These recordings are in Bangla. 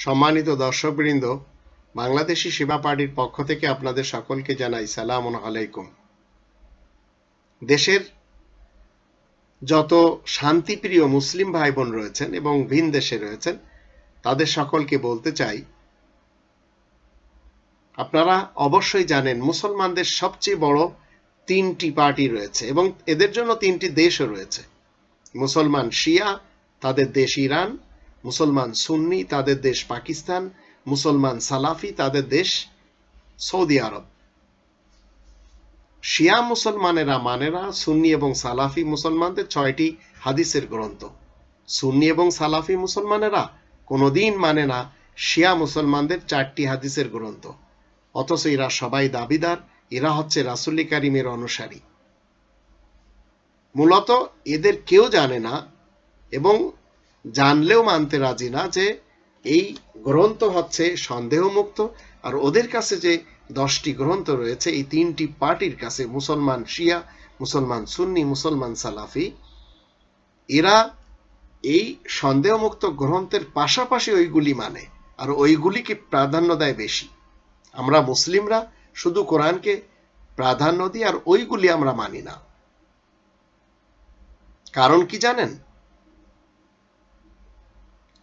সম্মানিত দর্শকবৃন্দ, বাংলাদেশি সেবা পার্টির পক্ষ থেকে আপনাদের সকলকে জানাই সালামুন আলাইকুম। দেশের যত শান্তিপ্রিয় মুসলিম ভাই বোন রয়েছেন এবং ভিন দেশে রয়েছেন তাদের সকলকে বলতে চাই, আপনারা অবশ্যই জানেন মুসলমানদের সবচেয়ে বড় তিনটি পার্টি রয়েছে এবং এদের জন্য তিনটি দেশও রয়েছে। মুসলমান শিয়া, তাদের দেশ ইরান; মুসলমান সুন্নি, তাদের দেশ পাকিস্তান; মুসলমান সালাফি, তাদের দেশ সৌদি আরব। শিয়া মুসলমানেরা মানে না সুন্নি এবং সালাফি মুসলমানদের 6টি হাদিসের গ্রন্থ। সুন্নি এবং সালাফি মুসলমানেরা কোনোদিন মানে না শিয়া মুসলমানদের 4টি হাদিসের গ্রন্থ, অথচ এরা সবাই দাবিদার এরা হচ্ছে রাসূল কারীমের অনুসারী। মূলত এদের কেউ জানে না এবং জানলেও মানতে রাজি না যে এই গ্রন্থ হচ্ছে সন্দেহমুক্ত। আর ওদের কাছে যে 10টি গ্রন্থ রয়েছে, এই তিনটি পার্টির কাছে, মুসলমান শিয়া, মুসলমান সুন্নি, মুসলমান সালাফি, এরা এই সন্দেহমুক্ত গ্রন্থের পাশাপাশি ওইগুলি মানে, আর ওইগুলিকে প্রাধান্য দেয় বেশি। আমরা মুসলিমরা শুধু কোরআনকে প্রাধান্য দিই আর ওইগুলি আমরা মানি না। কারণ কি জানেন?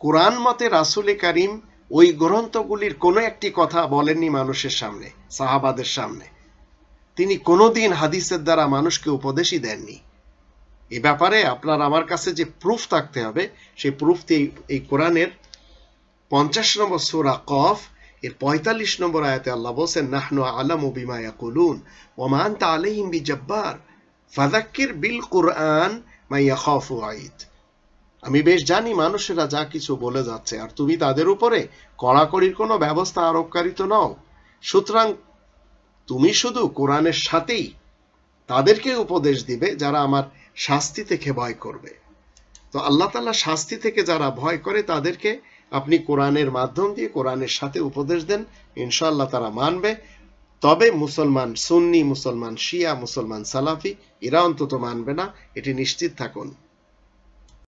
কোরআন মতে রাসূল কারীম ওই গ্রন্থগুলির কোনো একটি কথা বলেননি মানুষের সামনে, সাহাবাদের সামনে। তিনি কোনোদিন হাদিসের দ্বারা মানুষকে উপদেশই দেননি। এ ব্যাপারে আপনার আমার কাছে যে প্রুফ থাকতে হবে, সেই প্রুফটি এই কোরআনের 50 নম্বর সূরা কফ এর 45 নম্বর আয়াতে আল্লাহ বলেন, নাহনু আলামু বিমা ইয়াকুলুন ওয়া মা আনতা আলাইহিম বিজব্বার ফাযাক্কির বিল কুরআন মা ইয়াখাফু আইদ। আমি বেশ জানি মানুষেরা যা কিছু বলে যাচ্ছে, আর তুমি তাদের উপরে কড়াকড়ির কোনো ব্যবস্থা আরোপকারী তো নও। সুতরাং তুমি শুধু কোরআনের সাথেই তাদেরকে উপদেশ দিবে যারা আমার শাস্তি থেকে ভয় করবে। তো আল্লাহ তাআলা শাস্তি থেকে যারা ভয় করে তাদেরকে আপনি কোরআনের মাধ্যম দিয়ে কোরআনের সাথে উপদেশ দেন, ইনশাআল্লাহ তারা মানবে। তবে মুসলমান সুন্নি, মুসলমান শিয়া, মুসলমান সালাফি এরা অন্তত মানবে না, এটি নিশ্চিত থাকুন।